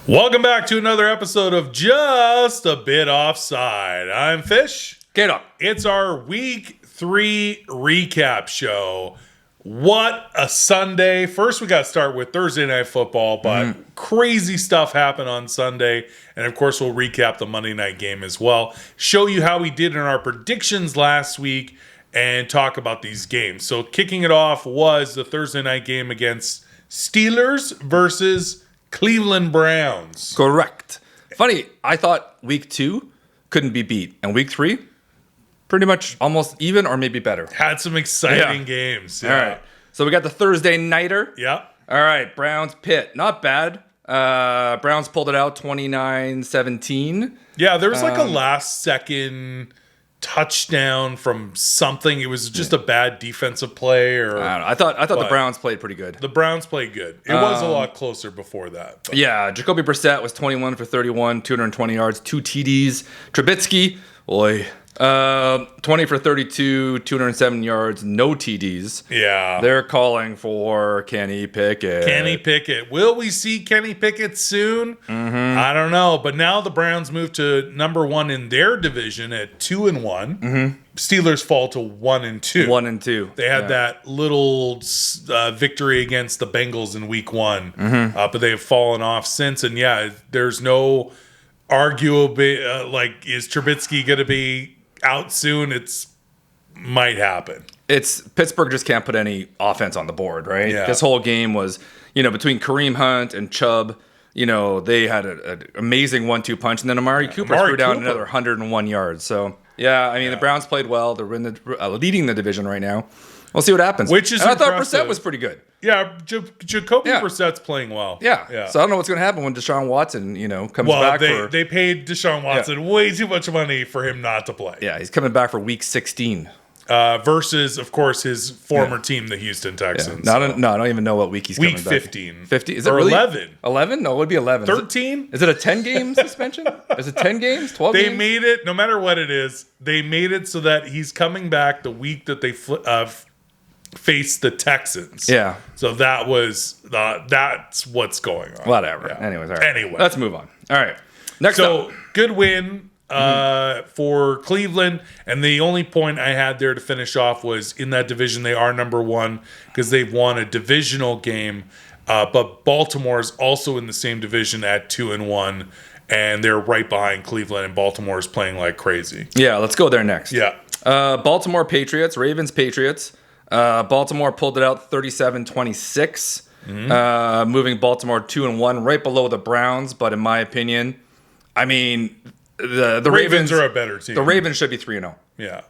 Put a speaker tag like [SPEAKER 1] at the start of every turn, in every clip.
[SPEAKER 1] Welcome back to another episode of Just a Bit Offside. I'm Fish.
[SPEAKER 2] Get up.
[SPEAKER 1] It's our Week 3 recap show. What a Sunday. First, we got to start with Thursday Night Football, but crazy stuff happened on Sunday. And, of course, we'll recap the Monday night game as well. Show you how we did in our predictions last week and talk about these games. So, kicking it off was the Thursday night game against Steelers versus Cleveland Browns.
[SPEAKER 2] Correct. Funny, I thought week 2 couldn't be beat. And week 3, pretty much almost even or maybe better.
[SPEAKER 1] Had some exciting games. Yeah.
[SPEAKER 2] All right. So we got the Thursday nighter.
[SPEAKER 1] Yeah.
[SPEAKER 2] All right. Browns Pitt. Not bad. Browns pulled it out 29-17.
[SPEAKER 1] Yeah, there was like a last second touchdown from something. It was just a bad defensive play. Or
[SPEAKER 2] I don't know. I thought the Browns played pretty good.
[SPEAKER 1] The Browns played good. It was a lot closer before that. But.
[SPEAKER 2] Yeah, Jacoby Brissett was 21 for 31, 220 yards, 2 TDs. Trubisky, 20 for 32, 207 yards, no TDs.
[SPEAKER 1] Yeah.
[SPEAKER 2] They're calling for Kenny Pickett.
[SPEAKER 1] Kenny Pickett. Will we see Kenny Pickett soon? I don't know. But now the Browns move to number 1 in their division at 2-1. Steelers fall to 1-2.
[SPEAKER 2] 1-2.
[SPEAKER 1] They had that little victory against the Bengals in week 1. But they have fallen off since. And yeah, there's no arguable, is Trubisky going to be out soon? It's might happen.
[SPEAKER 2] It's Pittsburgh just can't put any offense on the board, right?
[SPEAKER 1] Yeah.
[SPEAKER 2] This whole game was, between Kareem Hunt and Chubb, they had an amazing 1-2 punch, and then Amari Cooper threw down another 101 yards. So yeah, the Browns played well. They're leading the division right now. We'll see what happens.
[SPEAKER 1] Which is
[SPEAKER 2] and I thought
[SPEAKER 1] impressive.
[SPEAKER 2] Brissett was pretty good.
[SPEAKER 1] Yeah, Jacoby Brissett's playing well.
[SPEAKER 2] Yeah. So I don't know what's going to happen when Deshaun Watson, comes back.
[SPEAKER 1] They paid Deshaun Watson way too much money for him not to play.
[SPEAKER 2] Yeah, he's coming back for week 16.
[SPEAKER 1] Versus, of course, his former team, the Houston Texans.
[SPEAKER 2] Yeah. I don't even know what week he's coming back.
[SPEAKER 1] Week 15.
[SPEAKER 2] 50? Is it
[SPEAKER 1] or
[SPEAKER 2] really?
[SPEAKER 1] 11.
[SPEAKER 2] 11? No, it would be 11.
[SPEAKER 1] 13?
[SPEAKER 2] Is it a 10-game suspension? Is it 10 games? 12 games?
[SPEAKER 1] They made it, no matter what it is, they made it so that he's coming back the week that they face the Texans.
[SPEAKER 2] Yeah. So
[SPEAKER 1] that's what's going on.
[SPEAKER 2] Whatever.
[SPEAKER 1] Yeah.
[SPEAKER 2] Anyways, all right.
[SPEAKER 1] Anyway.
[SPEAKER 2] Let's move on. All right. Next up.
[SPEAKER 1] Good win for Cleveland. And the only point I had there to finish off was in that division, they are number 1 because they've won a divisional game. But Baltimore is also in the same division at 2-1. And they're right behind Cleveland, and Baltimore is playing like crazy.
[SPEAKER 2] Yeah, let's go there next.
[SPEAKER 1] Yeah.
[SPEAKER 2] Baltimore Patriots, Ravens Patriots. Baltimore pulled it out 37-26, moving Baltimore 2-1, right below the Browns. But in my opinion, the
[SPEAKER 1] Ravens are a better team.
[SPEAKER 2] The Ravens should be 3-0.
[SPEAKER 1] Yeah.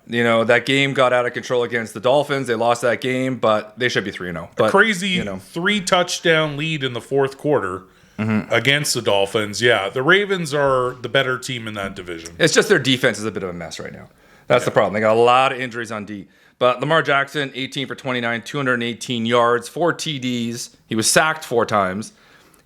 [SPEAKER 2] That game got out of control against the Dolphins. They lost that game, but they should be 3-0.
[SPEAKER 1] A crazy 3-touchdown lead in the fourth quarter against the Dolphins. Yeah, the Ravens are the better team in that division.
[SPEAKER 2] It's just their defense is a bit of a mess right now. That's the problem. They got a lot of injuries on D. But Lamar Jackson, 18 for 29, 218 yards, 4 TDs. He was sacked 4 times.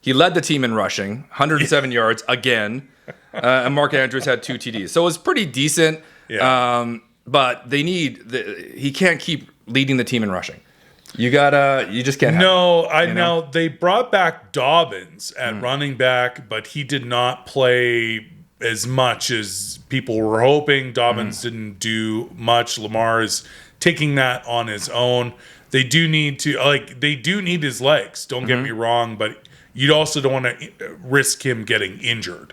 [SPEAKER 2] He led the team in rushing, 107 yards again. And Mark Andrews had 2 TDs. So it was pretty decent.
[SPEAKER 1] Yeah.
[SPEAKER 2] But he can't keep leading the team in rushing. You just can't have it.
[SPEAKER 1] No, they brought back Dobbins at running back, but he did not play as much as people were hoping. Dobbins didn't do much. Lamar is taking that on his own. They do need his legs. Don't get me wrong, but you also don't want to risk him getting injured.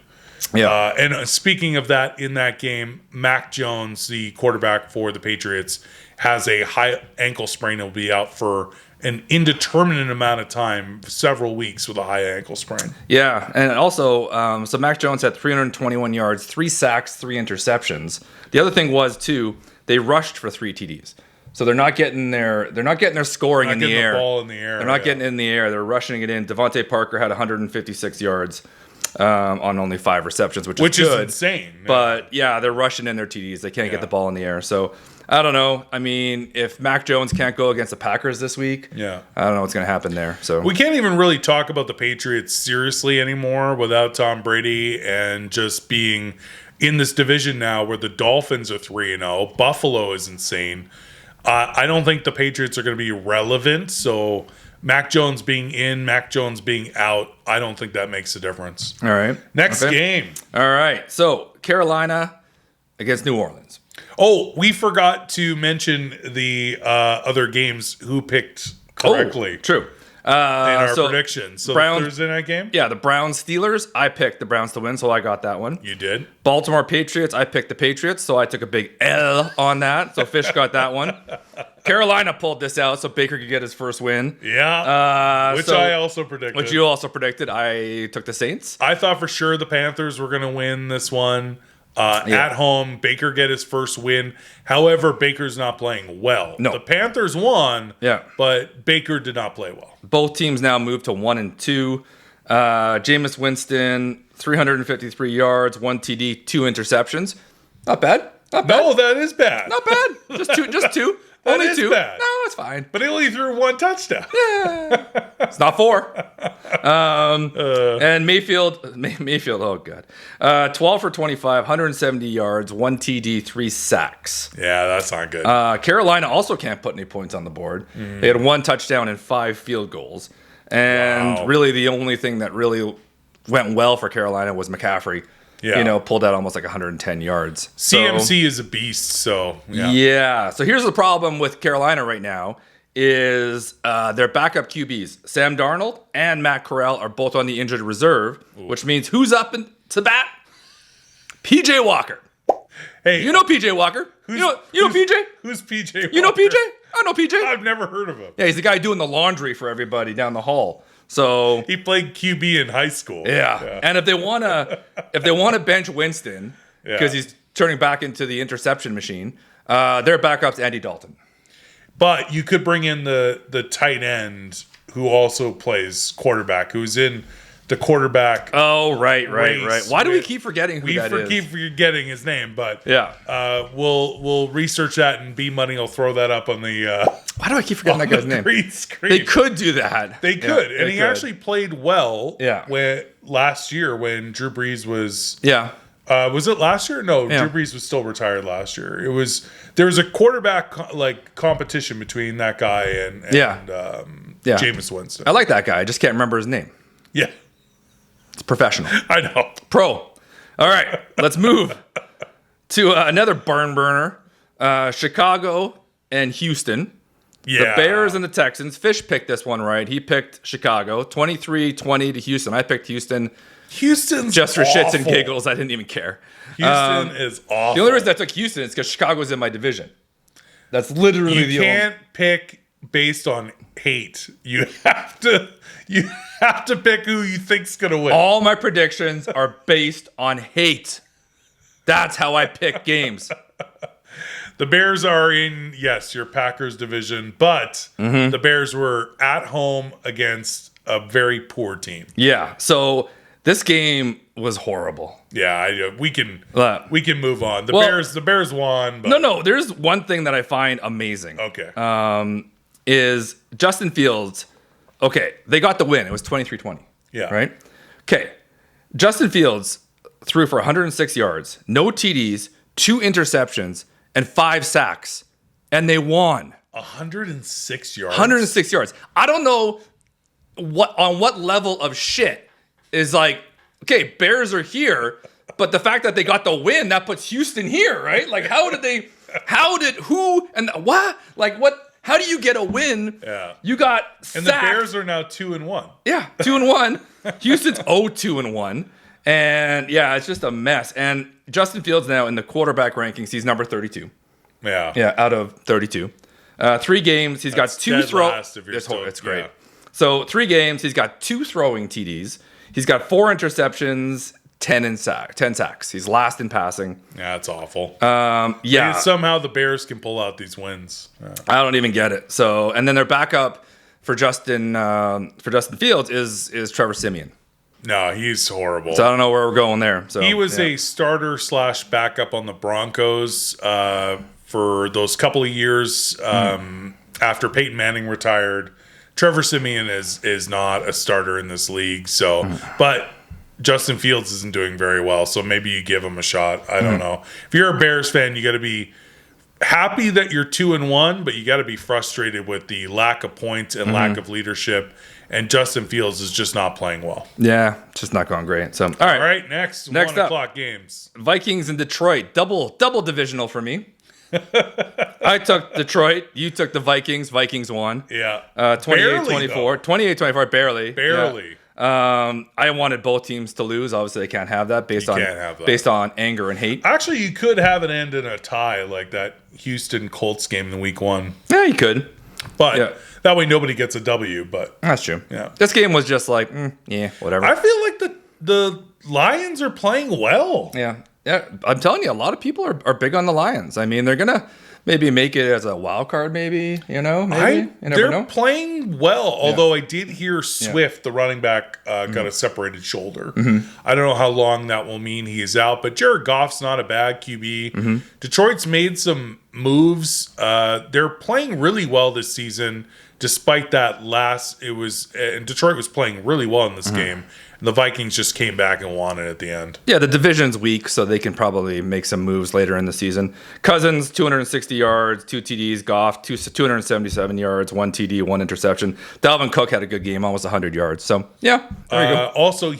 [SPEAKER 2] Yeah.
[SPEAKER 1] And speaking of that, in that game, Mac Jones, the quarterback for the Patriots, has a high ankle sprain. He'll be out for an indeterminate amount of time, several weeks, with a high ankle sprain.
[SPEAKER 2] Yeah, and also, so Mac Jones had 321 yards, 3 sacks, 3 interceptions. The other thing was too, they rushed for 3 TDs. So they're not getting their scoring in the air.
[SPEAKER 1] The ball in the air.
[SPEAKER 2] They're not getting it in the air. They're rushing it in. Devontae Parker had 156 yards on only 5 receptions, which is good.
[SPEAKER 1] Insane.
[SPEAKER 2] But yeah, they're rushing in their TDs. They can't get the ball in the air. So I don't know. If Mac Jones can't go against the Packers this week, I don't know what's going to happen there. So
[SPEAKER 1] we can't even really talk about the Patriots seriously anymore without Tom Brady and just being in this division now where the Dolphins are 3-0. Buffalo is insane. I don't think the Patriots are going to be relevant. So Mac Jones being in, Mac Jones being out, I don't think that makes a difference.
[SPEAKER 2] All right.
[SPEAKER 1] Next game.
[SPEAKER 2] All right. So Carolina against New Orleans.
[SPEAKER 1] Oh, we forgot to mention the other games who picked correctly.
[SPEAKER 2] True.
[SPEAKER 1] In our predictions. So
[SPEAKER 2] Browns,
[SPEAKER 1] the Thursday night game?
[SPEAKER 2] Yeah, the Browns Steelers. I picked the Browns to win, so I got that one.
[SPEAKER 1] You did?
[SPEAKER 2] Baltimore Patriots. I picked the Patriots, so I took a big L on that. So Fish got that one. Carolina pulled this out, so Baker could get his first win.
[SPEAKER 1] Yeah. Which I also predicted.
[SPEAKER 2] Which you also predicted. I took the Saints.
[SPEAKER 1] I thought for sure the Panthers were going to win this one. At home, Baker get his first win. However, Baker's not playing well.
[SPEAKER 2] No.
[SPEAKER 1] The Panthers won,
[SPEAKER 2] Yeah.
[SPEAKER 1] but Baker did not play well.
[SPEAKER 2] Both teams now move to 1-2. Jameis Winston, 353 yards, 1 TD, 2 interceptions. Not bad. Not bad.
[SPEAKER 1] No, that is bad.
[SPEAKER 2] Not bad. Just two. Just two.
[SPEAKER 1] That
[SPEAKER 2] Only
[SPEAKER 1] is
[SPEAKER 2] 2.
[SPEAKER 1] bad.
[SPEAKER 2] No, it's fine.
[SPEAKER 1] But he only threw 1 touchdown.
[SPEAKER 2] It's not 4. And Mayfield, oh god, 12 for 25, 170 yards, 1 TD, 3 sacks.
[SPEAKER 1] Yeah, that's not good.
[SPEAKER 2] Carolina also can't put any points on the board. They had 1 touchdown and 5 field goals. And really the only thing that really went well for Carolina was McCaffrey.
[SPEAKER 1] Yeah.
[SPEAKER 2] Pulled out almost like 110 yards.
[SPEAKER 1] CMC is a beast, so
[SPEAKER 2] yeah. So here's the problem with Carolina right now is their backup QBs, Sam Darnold and Matt Corral, are both on the injured reserve, which means who's up to bat? PJ Walker.
[SPEAKER 1] Hey,
[SPEAKER 2] you know PJ Walker. You know PJ?
[SPEAKER 1] Who's PJ Walker?
[SPEAKER 2] You know PJ? I know PJ.
[SPEAKER 1] I've never heard of him.
[SPEAKER 2] Yeah, he's the guy doing the laundry for everybody down the hall. So
[SPEAKER 1] he played QB in high school.
[SPEAKER 2] Yeah. And if they wanna bench Winston because he's turning back into the interception machine, their backup's Andy Dalton.
[SPEAKER 1] But you could bring in the tight end who also plays quarterback, who's in the quarterback.
[SPEAKER 2] Oh, right. Why do we keep forgetting who that is?
[SPEAKER 1] We keep forgetting his name, but
[SPEAKER 2] we'll
[SPEAKER 1] research that, and B Money will throw that up on the.
[SPEAKER 2] Why do I keep forgetting that guy's name?
[SPEAKER 1] Green screen.
[SPEAKER 2] They could do that.
[SPEAKER 1] They could, and he actually played well.
[SPEAKER 2] Yeah.
[SPEAKER 1] Last year when Drew Brees was.
[SPEAKER 2] Yeah.
[SPEAKER 1] Was it last year? No,
[SPEAKER 2] Yeah.
[SPEAKER 1] Drew Brees was still retired last year. There was a quarterback competition between that guy and Jameis Winston.
[SPEAKER 2] I like that guy. I just can't remember his name.
[SPEAKER 1] Yeah.
[SPEAKER 2] It's professional.
[SPEAKER 1] I know.
[SPEAKER 2] Pro. All right, let's move to another barn burner. Chicago and Houston.
[SPEAKER 1] Yeah.
[SPEAKER 2] The Bears and the Texans. Fish picked this one right. He picked Chicago. 23-20 to Houston. I picked Houston.
[SPEAKER 1] Houston's
[SPEAKER 2] just for
[SPEAKER 1] awful.
[SPEAKER 2] Shits and giggles. I didn't even care.
[SPEAKER 1] Houston is awful.
[SPEAKER 2] The only reason I took Houston is because Chicago's in my division. That's literally
[SPEAKER 1] you can't pick based on hate. You have to pick who you think's gonna win.
[SPEAKER 2] All my predictions are based on hate. That's how I pick games.
[SPEAKER 1] The Bears are in, yes, your Packers division, but the Bears were at home against a very poor team.
[SPEAKER 2] Yeah. So this game was horrible.
[SPEAKER 1] Yeah, we can move on. The Bears won. But
[SPEAKER 2] No. There's one thing that I find amazing.
[SPEAKER 1] Okay.
[SPEAKER 2] Is Justin Fields. Okay, they got the win. It was 23-20.
[SPEAKER 1] Yeah.
[SPEAKER 2] Right? Okay. Justin Fields threw for 106 yards, no TDs, 2 interceptions, and 5 sacks. And they won.
[SPEAKER 1] 106 yards?
[SPEAKER 2] 106 yards. I don't know what level of shit is like, okay, Bears are here, but the fact that they got the win, that puts Houston here, right? Like, how did how do you get a win?
[SPEAKER 1] Yeah.
[SPEAKER 2] You got
[SPEAKER 1] And
[SPEAKER 2] sacked.
[SPEAKER 1] the Bears are now 2-1.
[SPEAKER 2] Yeah, 2-1. Houston's 0-2-1. And yeah, it's just a mess. And Justin Fields now in the quarterback rankings, he's number 32.
[SPEAKER 1] Yeah.
[SPEAKER 2] Yeah, out of 32. 3 games, he's got 2 throws. It's great.
[SPEAKER 1] Yeah.
[SPEAKER 2] So 3 games, he's got 2 throwing TDs. He's got 4 interceptions, 10 sacks. He's last in passing.
[SPEAKER 1] Yeah, it's awful.
[SPEAKER 2] Yeah.
[SPEAKER 1] Somehow the Bears can pull out these wins. Yeah.
[SPEAKER 2] I don't even get it. So, and then their backup for Justin Fields is Trevor Siemian.
[SPEAKER 1] No, he's horrible.
[SPEAKER 2] So I don't know where we're going there. So
[SPEAKER 1] he was a starter / backup on the Broncos for those couple of years after Peyton Manning retired. Trevor Siemian is not a starter in this league. So, but Justin Fields isn't doing very well. So maybe you give him a shot. I don't know. If you're a Bears fan, you got to be happy that you're 2-1, but you got to be frustrated with the lack of points and lack of leadership. And Justin Fields is just not playing well.
[SPEAKER 2] Yeah, just not going great. So, all
[SPEAKER 1] right, next 1 o'clock games.
[SPEAKER 2] Vikings in Detroit, double divisional for me. I took Detroit. You took the Vikings. Vikings won.
[SPEAKER 1] Yeah.
[SPEAKER 2] 28-24. 28-24, barely.
[SPEAKER 1] Barely.
[SPEAKER 2] Yeah. I wanted both teams to lose. Obviously, they can't have that based on anger and hate.
[SPEAKER 1] Actually, you could have it end in a tie like that Houston Colts game in week 1.
[SPEAKER 2] Yeah, you could.
[SPEAKER 1] But that way nobody gets a W. But
[SPEAKER 2] that's true.
[SPEAKER 1] Yeah.
[SPEAKER 2] This game was just like, whatever.
[SPEAKER 1] I feel like the Lions are playing well.
[SPEAKER 2] Yeah. Yeah, I'm telling you, a lot of people are big on the Lions. I mean, they're going to maybe make it as a wild card, maybe, you know? Maybe. You never know.
[SPEAKER 1] Playing well, although I did hear Swift, the running back, got a separated shoulder. I don't know how long that will mean he's out, but Jared Goff's not a bad QB. Detroit's made some moves. They're playing really well this season, despite that and Detroit was playing really well in this game. And the Vikings just came back and won it at the end.
[SPEAKER 2] Yeah, the division's weak, so they can probably make some moves later in the season. Cousins, 260 yards, 2 TDs. Goff, 277 yards, 1 TD, 1 interception. Dalvin Cook had a good game, almost 100 yards. So, yeah, there you go.
[SPEAKER 1] Also,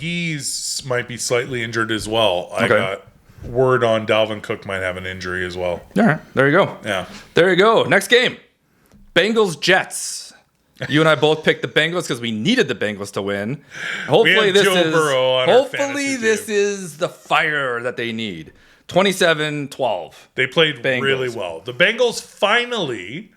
[SPEAKER 1] might be slightly injured as well. I got word on Dalvin Cook might have an injury as well.
[SPEAKER 2] All right, there you go.
[SPEAKER 1] Yeah.
[SPEAKER 2] There you go. Next game, Bengals-Jets. You and I both picked the Bengals because we needed the Bengals to win. Hopefully, this is the fire that they need. 27-12.
[SPEAKER 1] They played really well. The Bengals finally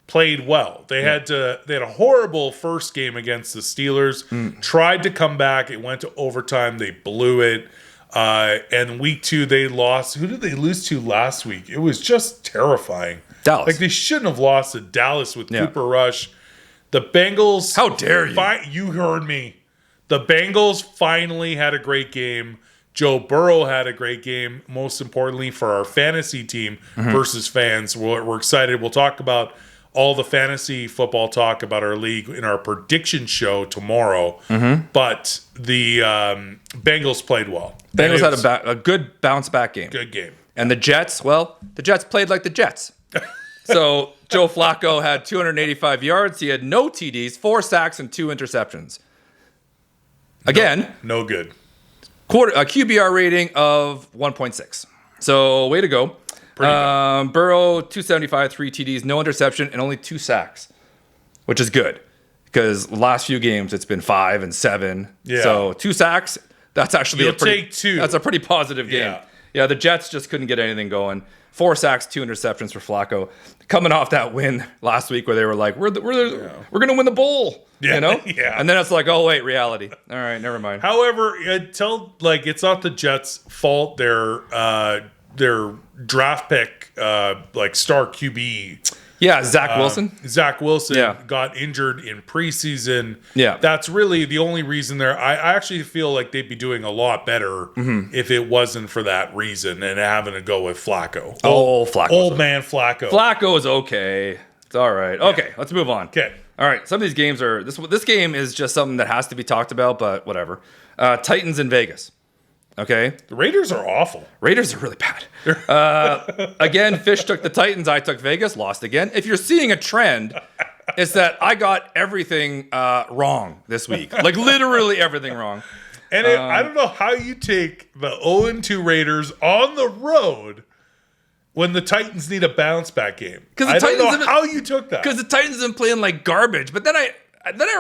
[SPEAKER 1] played well. They had a horrible first game against the Steelers. Tried to come back. It went to overtime. They blew it. And week 2 they lost. Who did they lose to last week? It was just terrifying.
[SPEAKER 2] Dallas.
[SPEAKER 1] Like they shouldn't have lost to Dallas with Cooper Rush. The Bengals...
[SPEAKER 2] How dare you?
[SPEAKER 1] You heard me. The Bengals finally had a great game. Joe Burrow had a great game. Most importantly, for our fantasy team versus fans. We're excited. We'll talk about all the fantasy football talk about our league in our prediction show tomorrow. But the Bengals played well.
[SPEAKER 2] Bengals had a good bounce-back game.
[SPEAKER 1] Good game.
[SPEAKER 2] And the Jets played like the Jets. So Joe Flacco had 285 yards. He had no TDs, 4 sacks, and 2 interceptions. Again,
[SPEAKER 1] no good.
[SPEAKER 2] A QBR rating of 1.6. So way to go. Burrow, 275, 3 TDs, no interception, and only 2 sacks, which is good because the last few games it's been 5 and 7. Yeah. So 2 sacks, that's actually
[SPEAKER 1] take 2.
[SPEAKER 2] That's a pretty positive game. Yeah, the Jets just couldn't get anything going. 4 sacks, 2 interceptions for Flacco. Coming off that win last week where they were like, we're going to win the bowl, you know? And then it's like, oh, wait, reality. All right, never mind.
[SPEAKER 1] However, it's not the Jets' fault. Their draft pick, star QB.
[SPEAKER 2] Yeah, Zach Wilson.
[SPEAKER 1] Zach Wilson got injured in preseason.
[SPEAKER 2] Yeah.
[SPEAKER 1] That's really the only reason there. I actually feel like they'd be doing a lot better if it wasn't for that reason and having to go with Flacco.
[SPEAKER 2] Flacco.
[SPEAKER 1] Old man Flacco.
[SPEAKER 2] Flacco is okay. It's all right. Okay, let's move on.
[SPEAKER 1] Okay.
[SPEAKER 2] All right, some of these games are... This game is just something that has to be talked about, but whatever. Titans in Vegas. Okay.
[SPEAKER 1] The Raiders are awful.
[SPEAKER 2] Raiders are really bad. Again, Fish took the Titans. I took Vegas. Lost again. If you're seeing a trend, it's that I got everything wrong this week. Like literally everything wrong.
[SPEAKER 1] And I don't know how you take the 0-2 Raiders on the road when the Titans need a bounce back game. I don't know how you took that.
[SPEAKER 2] Because the Titans have been playing like garbage. But then I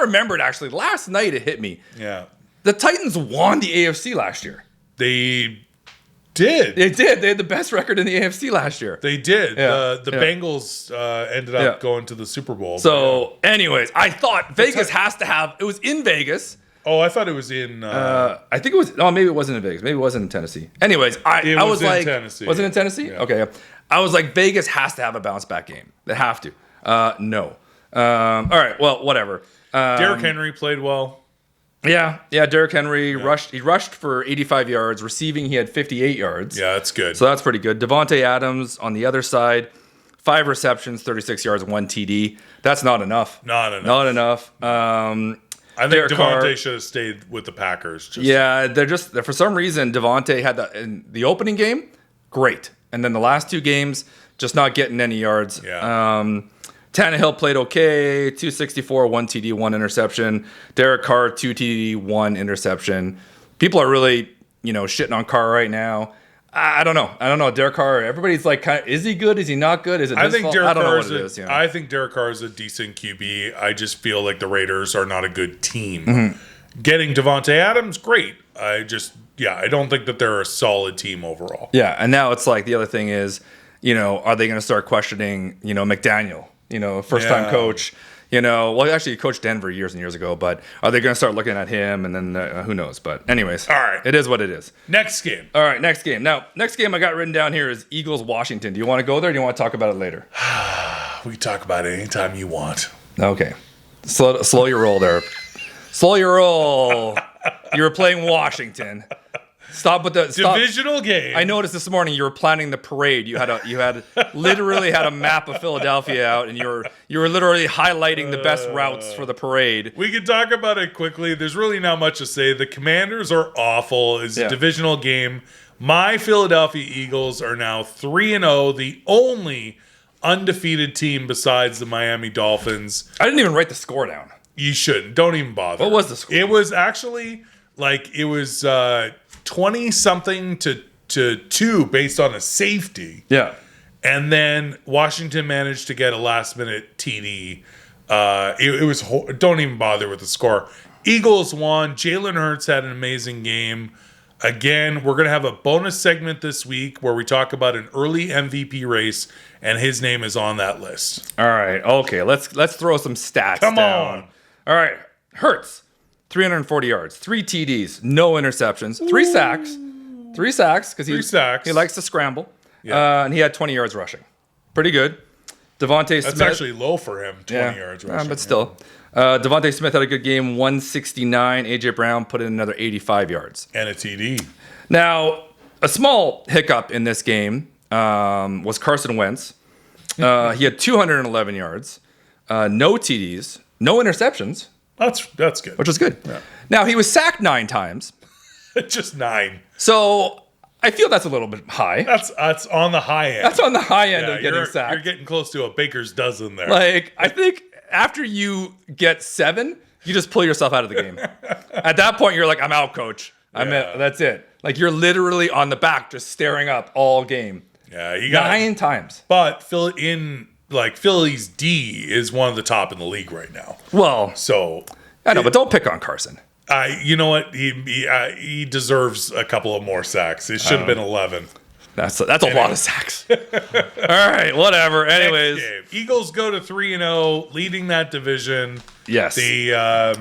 [SPEAKER 2] remembered actually last night it hit me.
[SPEAKER 1] Yeah.
[SPEAKER 2] The Titans won the AFC last year.
[SPEAKER 1] They did.
[SPEAKER 2] They did. They had the best record in the AFC last year.
[SPEAKER 1] They did. The Bengals ended up going to the Super Bowl.
[SPEAKER 2] So, anyways, I thought Vegas has to have... It was in Vegas.
[SPEAKER 1] Oh, I thought it was in...
[SPEAKER 2] I think it was... No, maybe it wasn't in Vegas. Maybe it wasn't in Tennessee. Anyways, I was like...
[SPEAKER 1] Tennessee.
[SPEAKER 2] Was it in Tennessee?
[SPEAKER 1] Yeah.
[SPEAKER 2] Okay. I was like, Vegas has to have a bounce-back game. They have to. No. All right. Well, whatever.
[SPEAKER 1] Derrick Henry played well.
[SPEAKER 2] Yeah, Derrick Henry rushed. He rushed for 85 yards. Receiving, he had 58 yards.
[SPEAKER 1] Yeah, that's good.
[SPEAKER 2] So that's pretty good. Devontae Adams on the other side, 5 receptions, 36 yards, 1 TD. That's not enough.
[SPEAKER 1] Not enough.
[SPEAKER 2] I
[SPEAKER 1] think Devontae should have stayed with the Packers.
[SPEAKER 2] They're for some reason Devontae had in the opening game, great, and then the last 2 games just not getting any yards.
[SPEAKER 1] Yeah.
[SPEAKER 2] Tannehill played okay, 264, 1 TD, 1 interception. Derek Carr, 2 TD, 1 interception. People are really, shitting on Carr right now. I don't know. Derek Carr, everybody's like, is he good? Is he not good? Is it his fault? I don't know what it is.
[SPEAKER 1] I think Derek Carr is a decent QB. I just feel like the Raiders are not a good team. Getting Devontae Adams, great. I don't think that they're a solid team overall.
[SPEAKER 2] Yeah, and now it's like the other thing is, are they going to start questioning, McDaniel, first-time coach? Actually, he coached Denver years and years ago, but are they going to start looking at him? And then who knows? But anyways,
[SPEAKER 1] all right,
[SPEAKER 2] it is what it is.
[SPEAKER 1] Next game.
[SPEAKER 2] All right, next game. Now, next game I got written down here is Eagles-Washington. Do you want to go there or do you want to talk about it later?
[SPEAKER 1] We can talk about it anytime you want.
[SPEAKER 2] Okay. Slow your roll there. Slow your roll. You were playing Washington. Stop with the
[SPEAKER 1] divisional game.
[SPEAKER 2] I noticed this morning you were planning the parade. You had literally had a map of Philadelphia out, and you were literally highlighting the best routes for the parade.
[SPEAKER 1] We can talk about it quickly. There's really not much to say. The Commanders are awful. It's a divisional game. My Philadelphia Eagles are now 3-0, the only undefeated team besides the Miami Dolphins.
[SPEAKER 2] I didn't even write the score down.
[SPEAKER 1] You shouldn't. Don't even bother.
[SPEAKER 2] What was the score?
[SPEAKER 1] It was actually 20-something to 2 based on a safety.
[SPEAKER 2] Yeah.
[SPEAKER 1] And then Washington managed to get a last-minute TD. It was don't even bother with the score. Eagles won. Jalen Hurts had an amazing game. Again, we're going to have a bonus segment this week where we talk about an early MVP race, and his name is on that list.
[SPEAKER 2] All right. Okay. Let's throw some stats
[SPEAKER 1] Come
[SPEAKER 2] down.
[SPEAKER 1] on.
[SPEAKER 2] All right. Hurts, 340 yards, 3 TDs, no interceptions, 3 sacks. 3 sacks because he likes to scramble. Yeah. And he had 20 yards rushing. Pretty good. Devontae Smith.
[SPEAKER 1] That's actually low for him, 20 yards rushing.
[SPEAKER 2] But still. Devontae Smith had a good game, 169. A.J. Brown put in another 85 yards.
[SPEAKER 1] And a TD.
[SPEAKER 2] Now, a small hiccup in this game was Carson Wentz. He had 211 yards, no TDs, no interceptions.
[SPEAKER 1] That's good.
[SPEAKER 2] Which was good. Yeah. Now, he was sacked 9 times.
[SPEAKER 1] Just 9.
[SPEAKER 2] So I feel that's a little bit high.
[SPEAKER 1] That's on the high end.
[SPEAKER 2] That's on the high end of getting sacked.
[SPEAKER 1] You're getting close to a baker's dozen there.
[SPEAKER 2] I think after you get 7, you just pull yourself out of the game. At that point, you're like, I'm out, coach. That's it. You're literally on the back just staring up all game.
[SPEAKER 1] Yeah, you got
[SPEAKER 2] 9 times.
[SPEAKER 1] But Philly's D is one of the top in the league right now.
[SPEAKER 2] Well,
[SPEAKER 1] so
[SPEAKER 2] I know, but don't pick on Carson.
[SPEAKER 1] You know what? He deserves a couple of more sacks. It should have been 11.
[SPEAKER 2] That's a lot of sacks. All right, whatever. Anyways,
[SPEAKER 1] Eagles go to 3-0, leading that division.
[SPEAKER 2] Yes.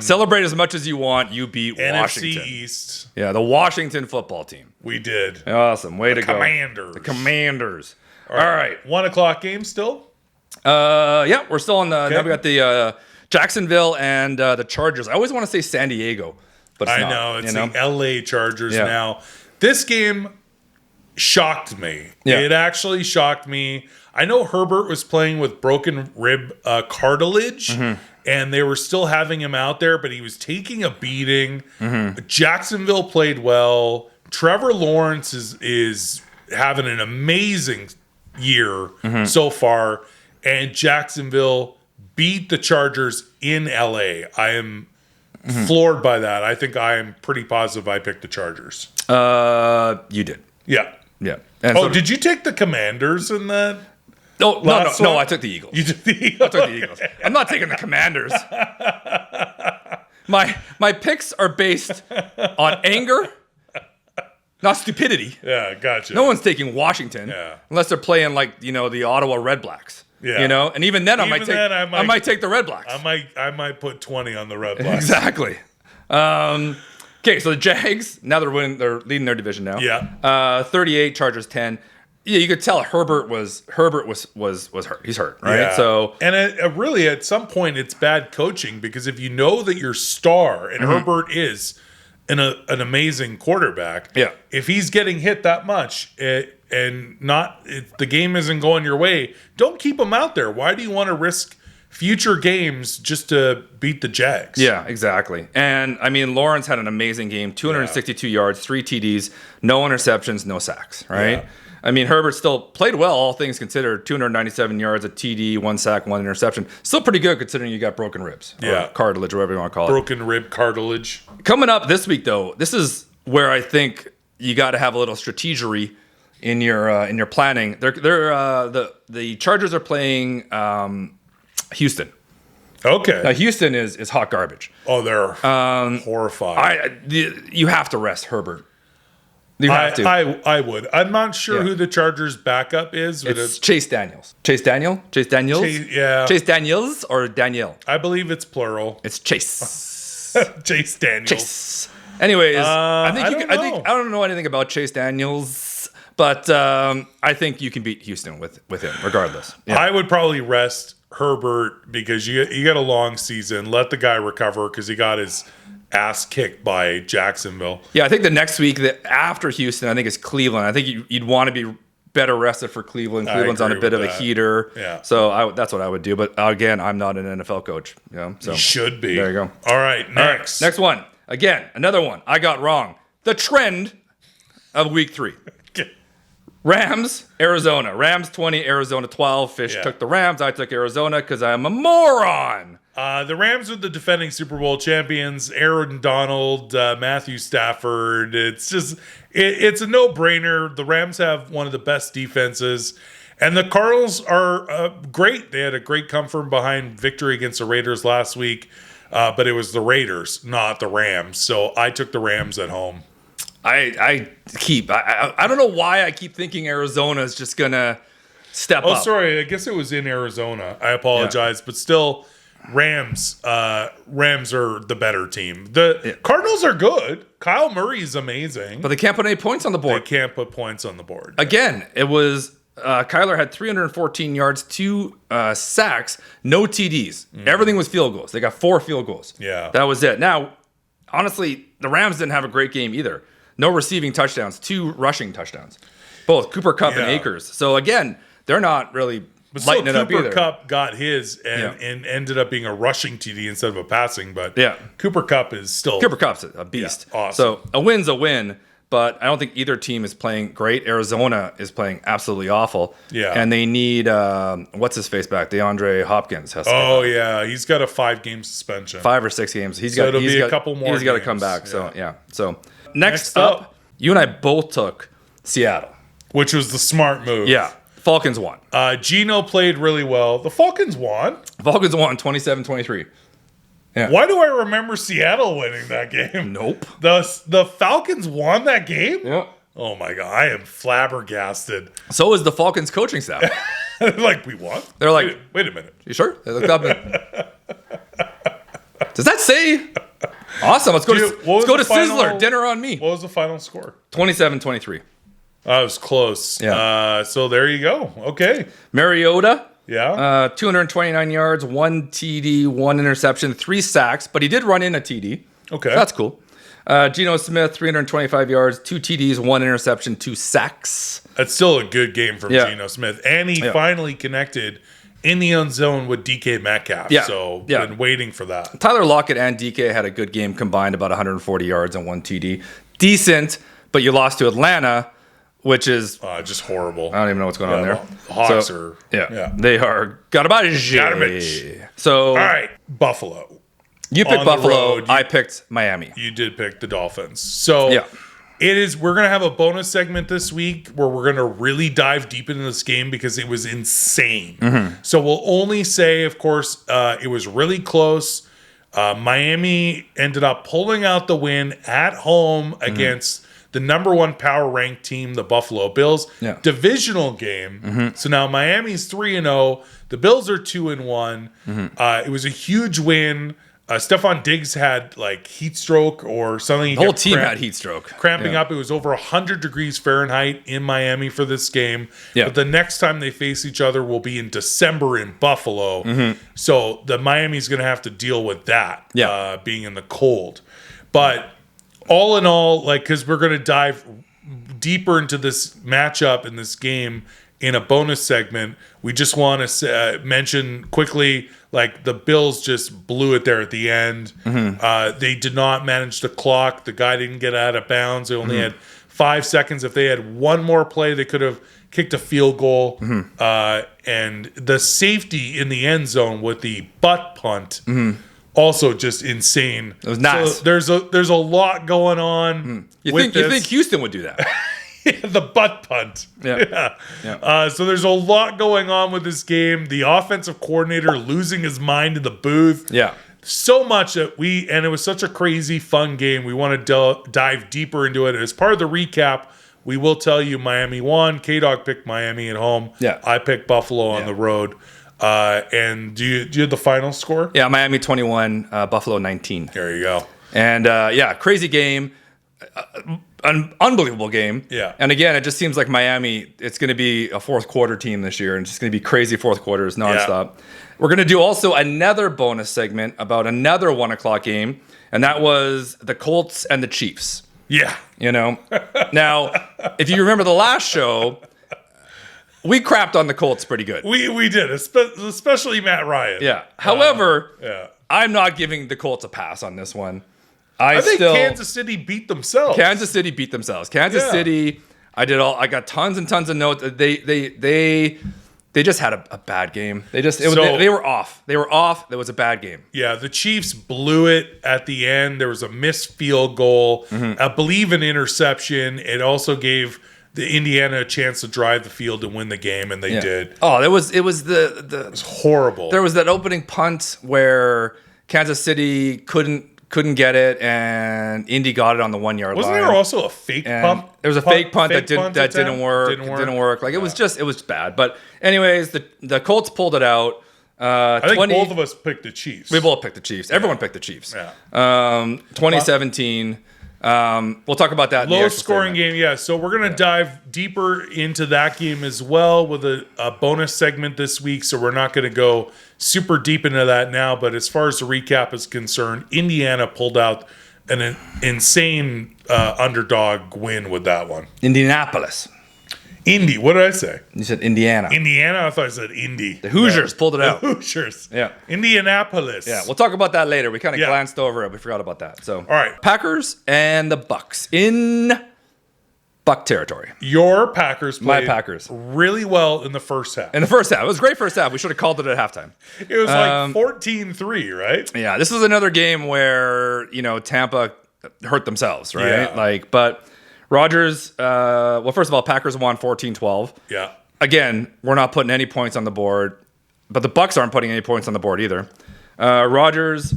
[SPEAKER 2] Celebrate as much as you want. You beat
[SPEAKER 1] NFC
[SPEAKER 2] Washington.
[SPEAKER 1] East.
[SPEAKER 2] Yeah, the Washington football team.
[SPEAKER 1] We did.
[SPEAKER 2] Awesome. Way to go.
[SPEAKER 1] The
[SPEAKER 2] Commanders. All right.
[SPEAKER 1] 1 o'clock game still?
[SPEAKER 2] Yeah, we're still on the. Okay. Now we got the Jacksonville and the Chargers. I always want to say San Diego, but it's not,
[SPEAKER 1] it's the LA Chargers now. This game shocked me.
[SPEAKER 2] Yeah.
[SPEAKER 1] It actually shocked me. I know Herbert was playing with broken rib cartilage, and they were still having him out there, but he was taking a beating. Jacksonville played well. Trevor Lawrence is having an amazing year so far, and Jacksonville beat the Chargers in LA. I am floored by that. I think I am pretty positive I picked the Chargers.
[SPEAKER 2] You did.
[SPEAKER 1] Yeah.
[SPEAKER 2] Yeah.
[SPEAKER 1] And did you take the Commanders in that?
[SPEAKER 2] No, I took the Eagles.
[SPEAKER 1] You took the Eagles?
[SPEAKER 2] I took the Eagles. I'm not taking the Commanders. My picks are based on anger, not stupidity.
[SPEAKER 1] Yeah, gotcha.
[SPEAKER 2] No one's taking Washington unless they're playing the Ottawa Red Blacks. Yeah. And even then I might take the Red Blacks.
[SPEAKER 1] I might put 20 on the Red Blacks.
[SPEAKER 2] Exactly. Okay, so the Jags, now they're leading their division now.
[SPEAKER 1] Yeah.
[SPEAKER 2] 38, Chargers 10. Yeah, you could tell Herbert was hurt. He's hurt, right?
[SPEAKER 1] Yeah.
[SPEAKER 2] So
[SPEAKER 1] really at some point it's bad coaching, because if you know that your star, and Herbert is an amazing quarterback, if he's getting hit that much and the game isn't going your way, don't keep him out there. Why do you want to risk future games just to beat the Jags.
[SPEAKER 2] Yeah, exactly. And I mean, Lawrence had an amazing game, 262 yards, 3 TDs, no interceptions, no sacks, right?
[SPEAKER 1] Yeah.
[SPEAKER 2] I mean, Herbert still played well, all things considered, 297 yards, a TD, 1 sack, 1 interception. Still pretty good considering you got broken ribs. Or cartilage, whatever you want to call it.
[SPEAKER 1] Broken rib cartilage.
[SPEAKER 2] Coming up this week, though, this is where I think you got to have a little strategery in your planning. The Chargers are playing Houston.
[SPEAKER 1] Okay.
[SPEAKER 2] Now, Houston is hot garbage.
[SPEAKER 1] Oh, they're horrified.
[SPEAKER 2] You have to rest Herbert. You have to.
[SPEAKER 1] I would. I'm not sure who the Chargers' backup is.
[SPEAKER 2] It's Chase Daniels. Chase Daniels? Chase Daniels or Danielle?
[SPEAKER 1] I believe it's plural.
[SPEAKER 2] It's Chase.
[SPEAKER 1] Chase Daniels.
[SPEAKER 2] Chase. Anyways, I don't know anything about Chase Daniels, but I think you can beat Houston with him, regardless. Yeah.
[SPEAKER 1] I would probably rest Herbert because you got a long season. Let the guy recover because he got his ass kicked by Jacksonville.
[SPEAKER 2] Yeah, I think the next week after Houston, I think is Cleveland. I think you'd want to be better rested for Cleveland. Cleveland's on a bit of a heater.
[SPEAKER 1] Yeah.
[SPEAKER 2] So that's what I would do. But again, I'm not an NFL coach. So
[SPEAKER 1] you should be.
[SPEAKER 2] There you go.
[SPEAKER 1] All right, next.
[SPEAKER 2] Next one. Again, another one I got wrong. The trend of week 3. Rams, Arizona. Rams 20, Arizona 12. Fish took the Rams. I took Arizona because I'm a moron.
[SPEAKER 1] The Rams are the defending Super Bowl champions. Aaron Donald, Matthew Stafford. It's just, it's a no-brainer. The Rams have one of the best defenses. And the Cardinals are great. They had a great come from behind victory against the Raiders last week. But it was the Raiders, not the Rams. So I took the Rams at home.
[SPEAKER 2] I don't know why I keep thinking Arizona is just going to step up.
[SPEAKER 1] Oh, sorry. I guess it was in Arizona. I apologize. But still, Rams are the better team. The Cardinals are good. Kyle Murray is amazing.
[SPEAKER 2] But they can't put any points on the board.
[SPEAKER 1] They can't put points on the board.
[SPEAKER 2] Again, it was Kyler had 314 yards, 2 sacks, no TDs. Everything was field goals. They got 4 field goals.
[SPEAKER 1] Yeah.
[SPEAKER 2] That was it. Now, honestly, the Rams didn't have a great game either. No receiving touchdowns, 2 rushing touchdowns. Both Cooper Kupp and Akers. So, again, they're not really lighting it up either.
[SPEAKER 1] Cooper Kupp got his and ended up being a rushing TD instead of a passing. But Cooper Kupp is still...
[SPEAKER 2] Cooper Kupp's a beast.
[SPEAKER 1] Yeah, awesome.
[SPEAKER 2] So, a win's a win. But I don't think either team is playing great. Arizona is playing absolutely awful.
[SPEAKER 1] Yeah.
[SPEAKER 2] And they need, what's his face back? DeAndre Hopkins has to
[SPEAKER 1] he's got a 5-game suspension.
[SPEAKER 2] 5 or 6 games.
[SPEAKER 1] It'll be a couple more
[SPEAKER 2] He's got to come back. So, next up, you and I both took Seattle.
[SPEAKER 1] Which was the smart move.
[SPEAKER 2] Yeah. Falcons won.
[SPEAKER 1] Geno played really well. The Falcons won.
[SPEAKER 2] Falcons won 27-23. Yeah.
[SPEAKER 1] Why do I remember Seattle winning that game?
[SPEAKER 2] Nope.
[SPEAKER 1] The Falcons won that game?
[SPEAKER 2] Yep.
[SPEAKER 1] Oh my God, I am flabbergasted.
[SPEAKER 2] So is the Falcons coaching staff.
[SPEAKER 1] Like, we won?
[SPEAKER 2] They're like,
[SPEAKER 1] wait a minute.
[SPEAKER 2] You sure? They looked up does that say? Awesome. Let's go to Sizzler. Dinner on me.
[SPEAKER 1] What was the final score?
[SPEAKER 2] 27-23.
[SPEAKER 1] That was close.
[SPEAKER 2] Yeah.
[SPEAKER 1] So there you go. Okay.
[SPEAKER 2] Mariota.
[SPEAKER 1] Yeah.
[SPEAKER 2] 229 yards, 1 TD, 1 interception, 3 sacks, but he did run in a TD.
[SPEAKER 1] Okay.
[SPEAKER 2] So that's cool. Geno Smith, 325 yards, 2 TDs, 1 interception, 2 sacks.
[SPEAKER 1] That's still a good game from Geno Smith. And he finally connected in the end zone with DK Metcalf.
[SPEAKER 2] Yeah.
[SPEAKER 1] So been waiting for that.
[SPEAKER 2] Tyler Lockett and DK had a good game combined, about 140 yards and 1 TD. Decent, but you lost to Atlanta, which is
[SPEAKER 1] just horrible.
[SPEAKER 2] I don't even know what's going on there.
[SPEAKER 1] Hawks are
[SPEAKER 2] they are garbage. So
[SPEAKER 1] all right, Buffalo.
[SPEAKER 2] You picked Buffalo. I picked Miami.
[SPEAKER 1] You did pick the Dolphins. So we're gonna have a bonus segment this week where we're gonna really dive deep into this game because it was insane. So we'll only say, of course, it was really close. Miami ended up pulling out the win at home against the number 1 power ranked team, the Buffalo Bills. Divisional game. So now Miami's 3-0. The Bills are 2-1. It was a huge win. Stephon Diggs had like heat stroke or something.
[SPEAKER 2] The whole team had heat stroke.
[SPEAKER 1] Cramping up. It was over 100 degrees Fahrenheit in Miami for this game. But the next time they face each other will be in December in Buffalo. So the Miami's going to have to deal with that being in the cold. But all in all, because we're going to dive deeper into this matchup in this game in a bonus segment, we just want to mention quickly Like the Bills just blew it there at the end. They did not manage the clock. The guy didn't get out of bounds. They only had 5 seconds. If they had one more play, they could have kicked a field goal. And the safety in the end zone with the butt punt, also just insane.
[SPEAKER 2] It was nice.
[SPEAKER 1] So there's a lot going on.
[SPEAKER 2] You think Houston would do that?
[SPEAKER 1] The butt punt.
[SPEAKER 2] Yeah.
[SPEAKER 1] So there's a lot going on with this game. The offensive coordinator losing his mind in the booth.
[SPEAKER 2] Yeah.
[SPEAKER 1] So much that and it was such a crazy, fun game. We want to dive deeper into it. As part of the recap, we will tell you Miami won. K-Dog picked Miami at home.
[SPEAKER 2] Yeah.
[SPEAKER 1] I picked Buffalo on the road. And do you have the final score?
[SPEAKER 2] Yeah, Miami 21, Buffalo 19.
[SPEAKER 1] There you go.
[SPEAKER 2] And crazy game. An unbelievable game.
[SPEAKER 1] Yeah.
[SPEAKER 2] And again, it just seems like Miami, it's going to be a fourth quarter team this year, and it's just going to be crazy fourth quarters nonstop. Yeah. We're going to do also another bonus segment about another 1 o'clock game, and that was the Colts and the Chiefs.
[SPEAKER 1] Yeah.
[SPEAKER 2] Now, if you remember the last show, we crapped on the Colts pretty good.
[SPEAKER 1] We did, especially Matt Ryan.
[SPEAKER 2] Yeah. However, I'm not giving the Colts a pass on this one.
[SPEAKER 1] I think Kansas City beat themselves.
[SPEAKER 2] Kansas City, I got tons and tons of notes. They just had a bad game. They were off. They were off. That was a bad game.
[SPEAKER 1] Yeah, the Chiefs blew it at the end. There was a missed field goal. I believe an interception. It also gave the Indiana a chance to drive the field and win the game, and they did.
[SPEAKER 2] Oh, it was
[SPEAKER 1] It was horrible.
[SPEAKER 2] There was that opening punt where Kansas City couldn't get it, and Indy got it on the 1 yard line.
[SPEAKER 1] Wasn't there also a fake punt?
[SPEAKER 2] There was a fake punt that didn't work. Like it was bad. But anyways, the Colts pulled it out.
[SPEAKER 1] I think both of us picked the Chiefs.
[SPEAKER 2] We both picked the Chiefs. Everyone picked the Chiefs. 2017. We'll talk about that.
[SPEAKER 1] Low scoring game, yeah. So we're going to dive deeper into that game as well with a bonus segment this week. So we're not going to go super deep into that now. But as far as the recap is concerned, Indiana pulled out an insane underdog win with that one.
[SPEAKER 2] Indianapolis.
[SPEAKER 1] Indy. What did I say?
[SPEAKER 2] You said Indiana.
[SPEAKER 1] Indiana? I thought I said Indy.
[SPEAKER 2] The Hoosiers pulled it out.
[SPEAKER 1] The Hoosiers.
[SPEAKER 2] Yeah.
[SPEAKER 1] Indianapolis.
[SPEAKER 2] Yeah. We'll talk about that later. We kind of glanced over it. We forgot about that. So, all
[SPEAKER 1] right.
[SPEAKER 2] Packers and the Bucks in Buck territory.
[SPEAKER 1] Your Packers played
[SPEAKER 2] My Packers
[SPEAKER 1] really well in the first half.
[SPEAKER 2] In the first half. It was a great first half. We should have called it at halftime.
[SPEAKER 1] It was like 14-3, right?
[SPEAKER 2] Yeah. This was another game where, Tampa hurt themselves, right?
[SPEAKER 1] Yeah.
[SPEAKER 2] But Rodgers, first of all, Packers won 14-12.
[SPEAKER 1] Yeah.
[SPEAKER 2] Again, we're not putting any points on the board, but the Bucks aren't putting any points on the board either. Rodgers,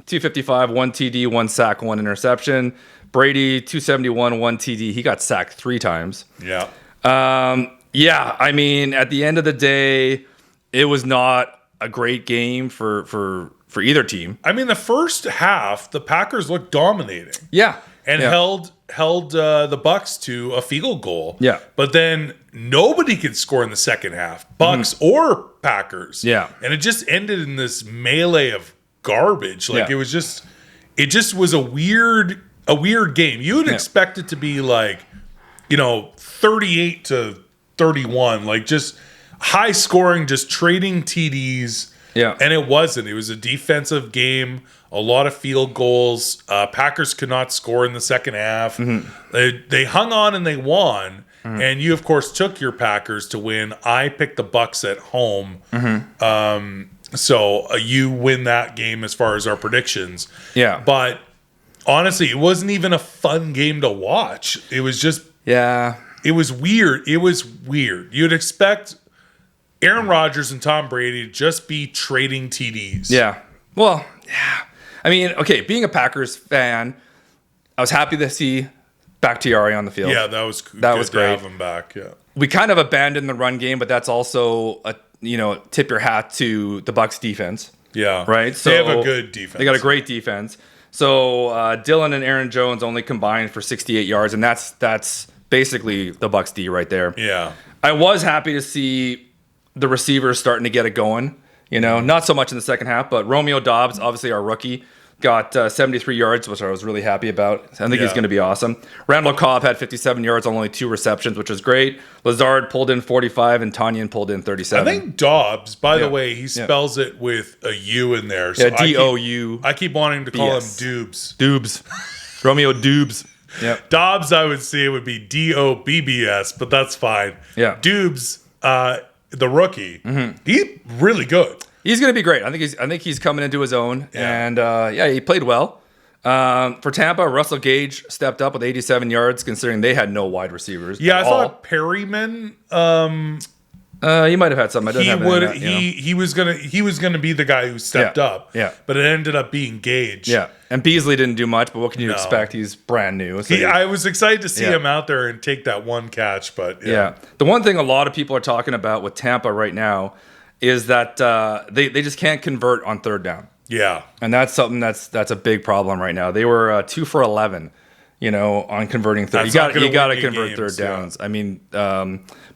[SPEAKER 2] 255, 1 TD, 1 sack, 1 interception. Brady, 271, 1 TD. He got sacked 3 times.
[SPEAKER 1] Yeah.
[SPEAKER 2] I mean, at the end of the day, it was not a great game for either team.
[SPEAKER 1] I mean, the first half, the Packers looked dominating.
[SPEAKER 2] Yeah.
[SPEAKER 1] And held the Bucks to a field goal.
[SPEAKER 2] Yeah.
[SPEAKER 1] But then nobody could score in the second half, Bucks or Packers.
[SPEAKER 2] Yeah.
[SPEAKER 1] And it just ended in this melee of garbage. Like it just was a weird game. You would expect it to be like, 38-31, like just high scoring, just trading TDs.
[SPEAKER 2] Yeah.
[SPEAKER 1] And it wasn't. It was a defensive game, a lot of field goals. Packers could not score in the second half. They hung on and they won. And you, of course, took your Packers to win. I picked the Bucks at home. So you win that game as far as our predictions.
[SPEAKER 2] Yeah.
[SPEAKER 1] But honestly, it wasn't even a fun game to watch. It was just...
[SPEAKER 2] Yeah.
[SPEAKER 1] It was weird. You'd expect Aaron Rodgers and Tom Brady to just be trading TDs.
[SPEAKER 2] Yeah. Well, yeah. I mean, okay, being a Packers fan, I was happy to see Bakhtiari on the field.
[SPEAKER 1] Yeah, that was good
[SPEAKER 2] great.
[SPEAKER 1] to have him back. Yeah.
[SPEAKER 2] We kind of abandoned the run game, but that's also tip your hat to the Bucs defense.
[SPEAKER 1] Yeah.
[SPEAKER 2] Right? So
[SPEAKER 1] they have a good defense.
[SPEAKER 2] They got a great defense. So Dillon and Aaron Jones only combined for 68 yards, and that's basically the Bucs D right there.
[SPEAKER 1] Yeah.
[SPEAKER 2] I was happy to see the receivers starting to get it going. Not so much in the second half, but Romeo Doubs, obviously our rookie, got 73 yards, which I was really happy about. I think he's going to be awesome. Randall Cobb had 57 yards on only 2 receptions, which was great. Lazard pulled in 45, and Tanyan pulled in 37.
[SPEAKER 1] I think Dobbs, by the way, he spells it with a U in there. So
[SPEAKER 2] D-O-U.
[SPEAKER 1] I keep wanting to call him Doobs.
[SPEAKER 2] Doobs. Romeo Doobs. Yeah.
[SPEAKER 1] Dobbs, I would say it would be D-O-B-B-S, but that's fine.
[SPEAKER 2] Yeah.
[SPEAKER 1] Doobs, the rookie, he's really good.
[SPEAKER 2] He's going to be great. I think he's coming into his own, and he played well. For Tampa, Russell Gage stepped up with 87 yards, considering they had no wide receivers.
[SPEAKER 1] Yeah, I thought Perryman.
[SPEAKER 2] He might have had something. I don't have
[SPEAKER 1] would.
[SPEAKER 2] that,
[SPEAKER 1] he was gonna be the guy who stepped up.
[SPEAKER 2] Yeah,
[SPEAKER 1] but it ended up being Gage.
[SPEAKER 2] Yeah, and Beasley didn't do much, but what can you expect? He's brand new. So
[SPEAKER 1] I was excited to see him out there and take that one catch, but
[SPEAKER 2] the one thing a lot of people are talking about with Tampa right now is that they just can't convert on third down. Yeah. And that's something that's a big problem right now. They were 2 for 11, on converting third. You got to convert third downs. I mean,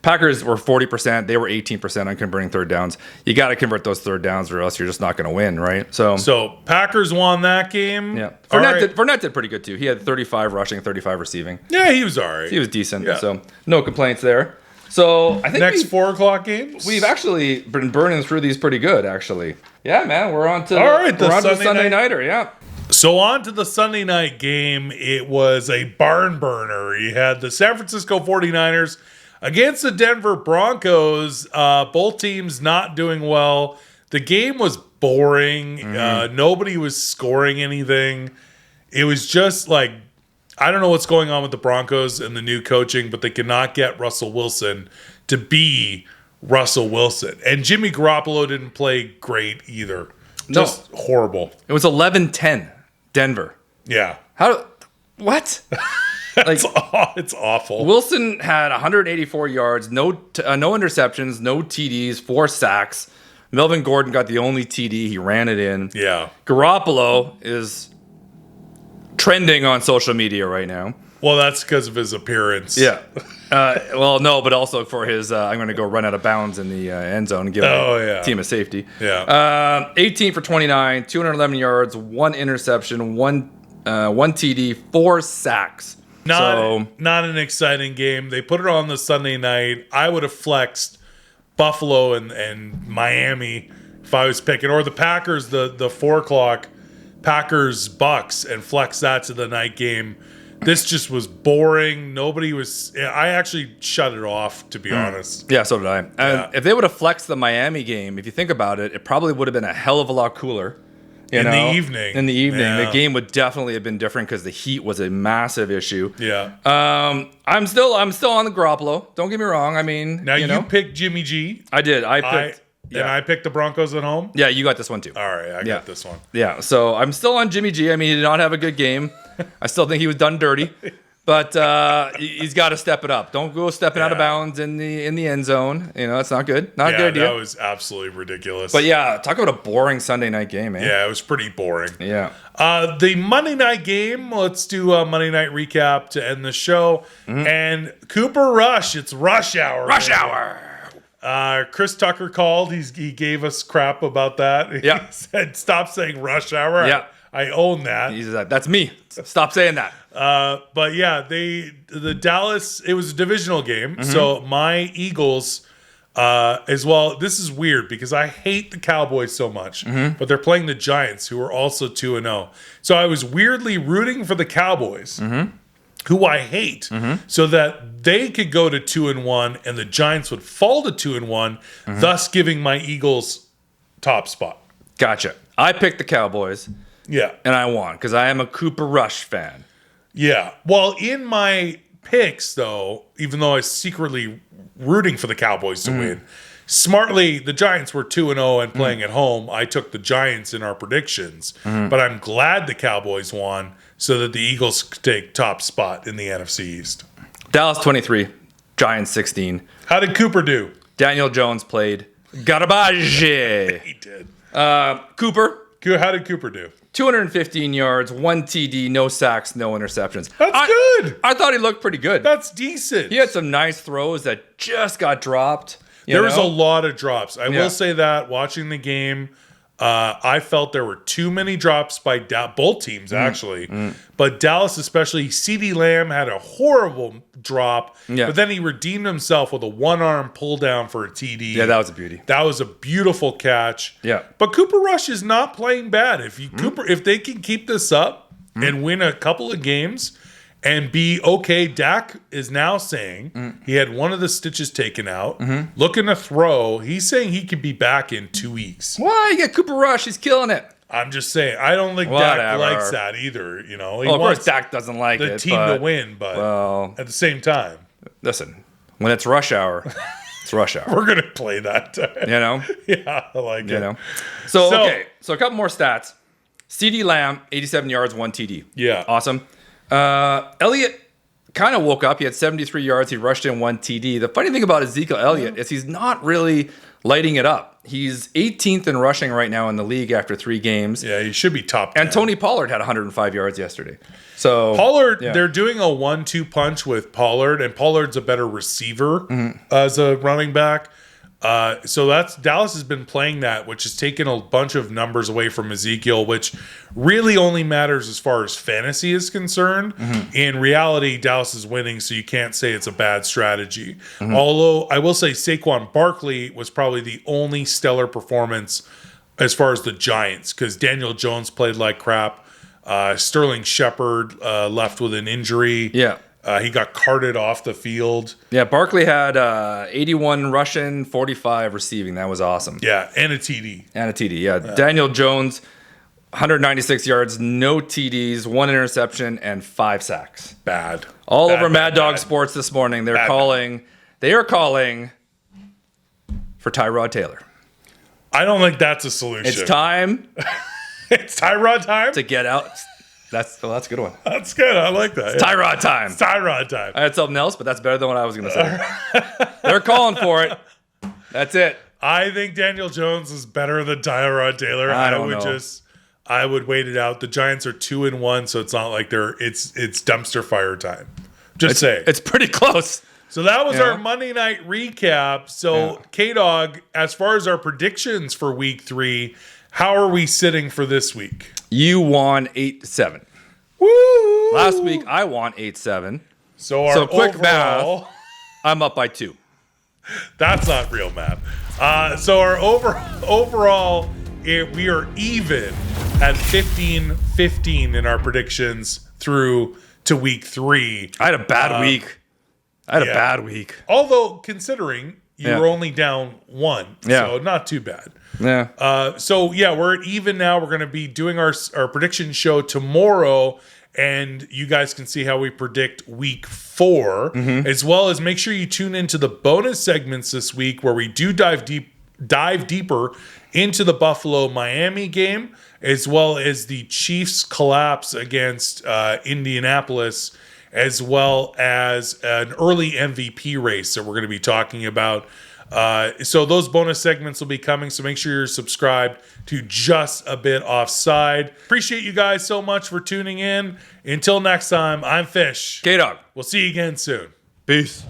[SPEAKER 2] Packers were 40%. They were 18% on converting third downs. You got to convert those third downs or else you're just not going to win, right?
[SPEAKER 1] So Packers won that game.
[SPEAKER 2] Yeah. Fournette did pretty good too. He had 35 rushing, 35 receiving.
[SPEAKER 1] Yeah, he was all right.
[SPEAKER 2] He was decent. Yeah. So no complaints there. So I think
[SPEAKER 1] next 4 o'clock games,
[SPEAKER 2] we've actually been burning through these pretty good, actually. Yeah, man, we're on to
[SPEAKER 1] the
[SPEAKER 2] Sunday nighter. Yeah.
[SPEAKER 1] So on to the Sunday night game. It was a barn burner. You had the San Francisco 49ers against the Denver Broncos. Both teams not doing well. The game was boring. Nobody was scoring anything. It was just like, I don't know what's going on with the Broncos and the new coaching, but they cannot get Russell Wilson to be Russell Wilson. And Jimmy Garoppolo didn't play great either. Just horrible.
[SPEAKER 2] It was 11-10, Denver.
[SPEAKER 1] Yeah.
[SPEAKER 2] What?
[SPEAKER 1] It's awful.
[SPEAKER 2] Wilson had 184 yards, no interceptions, no TDs, 4 sacks. Melvin Gordon got the only TD. He ran it in.
[SPEAKER 1] Yeah.
[SPEAKER 2] Garoppolo is trending on social media right now.
[SPEAKER 1] Well, that's because of his appearance.
[SPEAKER 2] Yeah. No, but also for his, I'm going to go run out of bounds in the end zone and give my team a safety.
[SPEAKER 1] Yeah.
[SPEAKER 2] 18 for 29, 211 yards, 1 interception, 1 TD, 4 sacks.
[SPEAKER 1] Not an exciting game. They put it on the Sunday night. I would have flexed Buffalo and Miami if I was picking, or the Packers, the 4 o'clock Packers Bucks, and flex that to the night game. This just was boring. Nobody was. I actually shut it off, to be honest.
[SPEAKER 2] Yeah, so did I. And if they would have flexed the Miami game, if you think about it, it probably would have been a hell of a lot cooler.
[SPEAKER 1] In the evening,
[SPEAKER 2] the game would definitely have been different because the heat was a massive issue.
[SPEAKER 1] Yeah.
[SPEAKER 2] I'm still on the Garoppolo. Don't get me wrong. I mean,
[SPEAKER 1] you picked Jimmy G.
[SPEAKER 2] I did. And
[SPEAKER 1] I picked the Broncos at home?
[SPEAKER 2] Yeah, you got this one too.
[SPEAKER 1] All right, I got this one.
[SPEAKER 2] Yeah, so I'm still on Jimmy G. I mean, he did not have a good game. I still think he was done dirty. But he's got to step it up. Don't go stepping out of bounds in the end zone. That's not good. Not a good idea.
[SPEAKER 1] That was absolutely ridiculous.
[SPEAKER 2] But talk about a boring Sunday night game, man.
[SPEAKER 1] Yeah, it was pretty boring.
[SPEAKER 2] Yeah.
[SPEAKER 1] The Monday night game, let's do a Monday night recap to end the show. And Cooper Rush, it's rush hour.
[SPEAKER 2] Rush hour.
[SPEAKER 1] Chris Tucker called. He gave us crap about that.
[SPEAKER 2] Yeah.
[SPEAKER 1] He said, stop saying rush hour.
[SPEAKER 2] Yeah.
[SPEAKER 1] I own that.
[SPEAKER 2] He said, that's me. Stop saying that.
[SPEAKER 1] But yeah, the Dallas, it was a divisional game. So my Eagles as well. This is weird because I hate the Cowboys so much, but they're playing the Giants, who are also 2-0. So I was weirdly rooting for the Cowboys, who I hate, so that they could go to 2-1 and the Giants would fall to 2-1, thus giving my Eagles top spot.
[SPEAKER 2] Gotcha. I picked the Cowboys.
[SPEAKER 1] Yeah.
[SPEAKER 2] And I won because I am a Cooper Rush fan.
[SPEAKER 1] Yeah. Well, in my picks, though, even though I was secretly rooting for the Cowboys to win, smartly, the Giants were 2-0 and playing at home. I took the Giants in our predictions. But I'm glad the Cowboys won so that the Eagles could take top spot in the NFC East.
[SPEAKER 2] Dallas 23, Giants 16.
[SPEAKER 1] How did Cooper do?
[SPEAKER 2] Daniel Jones played garbage.
[SPEAKER 1] He did.
[SPEAKER 2] Cooper.
[SPEAKER 1] How did Cooper do?
[SPEAKER 2] 215 yards, 1 TD, no sacks, no interceptions.
[SPEAKER 1] That's good.
[SPEAKER 2] I thought he looked pretty good.
[SPEAKER 1] That's decent.
[SPEAKER 2] He had some nice throws that just got dropped.
[SPEAKER 1] There was a lot of drops. I will say that watching the game, I felt there were too many drops by both teams, actually. But Dallas especially, CeeDee Lamb had a horrible drop, but then he redeemed himself with a one-arm pull-down for a TD.
[SPEAKER 2] Yeah, that was a beauty.
[SPEAKER 1] That was a beautiful catch.
[SPEAKER 2] Yeah.
[SPEAKER 1] But Cooper Rush is not playing bad. If they can keep this up and win a couple of games and be okay, Dak is now saying he had one of the stitches taken out, looking to throw. He's saying he could be back in 2 weeks.
[SPEAKER 2] Why? You get Cooper Rush. He's killing it.
[SPEAKER 1] I'm just saying, I don't think Dak likes that either. You know, he
[SPEAKER 2] of
[SPEAKER 1] wants
[SPEAKER 2] course, Dak doesn't like
[SPEAKER 1] the
[SPEAKER 2] it,
[SPEAKER 1] team to win, but at the same time,
[SPEAKER 2] listen, when it's rush hour, it's rush hour.
[SPEAKER 1] We're gonna play that.
[SPEAKER 2] You know?
[SPEAKER 1] Yeah, I like it.
[SPEAKER 2] You know? So okay, so a couple more stats. CeeDee Lamb, 87 yards, 1 TD.
[SPEAKER 1] Yeah,
[SPEAKER 2] awesome. Elliott kind of woke up. He had 73 yards. He rushed in 1 TD. The funny thing about Ezekiel Elliott is he's not really lighting it up. He's 18th in rushing right now in the league after 3 games.
[SPEAKER 1] Yeah, he should be top 10.
[SPEAKER 2] And Tony Pollard had 105 yards yesterday. So
[SPEAKER 1] Pollard, they're doing a 1-2 punch with Pollard, and Pollard's a better receiver as a running back. So Dallas has been playing that, which has taken a bunch of numbers away from Ezekiel, which really only matters as far as fantasy is concerned. In reality, Dallas is winning, so you can't say it's a bad strategy. Although I will say Saquon Barkley was probably the only stellar performance as far as the Giants, because Daniel Jones played like crap. Sterling Shepard left with an injury.
[SPEAKER 2] Yeah.
[SPEAKER 1] He got carted off the field.
[SPEAKER 2] Yeah, Barkley had 81 rushing, 45 receiving. That was awesome.
[SPEAKER 1] Yeah, and a TD.
[SPEAKER 2] Yeah. Daniel Jones, 196 yards, no TDs, 1 interception, and 5 sacks.
[SPEAKER 1] Bad.
[SPEAKER 2] All
[SPEAKER 1] bad,
[SPEAKER 2] over Mad Dog
[SPEAKER 1] bad.
[SPEAKER 2] Sports this morning. They are calling for Tyrod Taylor.
[SPEAKER 1] I don't think that's a solution.
[SPEAKER 2] It's time.
[SPEAKER 1] It's Tyrod time?
[SPEAKER 2] To get out. That's a good one.
[SPEAKER 1] That's good. I like that.
[SPEAKER 2] It's Tyrod time.
[SPEAKER 1] It's Tyrod time.
[SPEAKER 2] I had something else, but that's better than what I was going to say. They're calling for it. That's it.
[SPEAKER 1] I think Daniel Jones is better than Tyrod Taylor.
[SPEAKER 2] I don't know.
[SPEAKER 1] I would wait it out. The Giants are 2-1, so it's not like it's dumpster fire time. Just say
[SPEAKER 2] it's pretty close.
[SPEAKER 1] So that was our Monday night recap. So K-Dog, as far as our predictions for week 3, how are we sitting for this week?
[SPEAKER 2] You won 8-7.
[SPEAKER 1] Woo!
[SPEAKER 2] Last week I won 8-7.
[SPEAKER 1] So
[SPEAKER 2] quick math, I'm up by 2.
[SPEAKER 1] That's not real math. So our overall, we are even at 15-15 in our predictions through to week 3.
[SPEAKER 2] I had a bad week. I had a bad week.
[SPEAKER 1] Although considering you were only down 1, so not too bad.
[SPEAKER 2] Yeah.
[SPEAKER 1] We're at even now. We're going to be doing our prediction show tomorrow, and you guys can see how we predict week 4, as well as make sure you tune into the bonus segments this week where we do dive deeper into the Buffalo-Miami game, as well as the Chiefs' collapse against Indianapolis, as well as an early MVP race that we're going to be talking about. So those bonus segments will be coming, so make sure you're subscribed to Just a Bit Offside. Appreciate you guys so much for tuning in. Until next time, I'm Fish.
[SPEAKER 2] K-Dog.
[SPEAKER 1] We'll see you again soon.
[SPEAKER 2] Peace.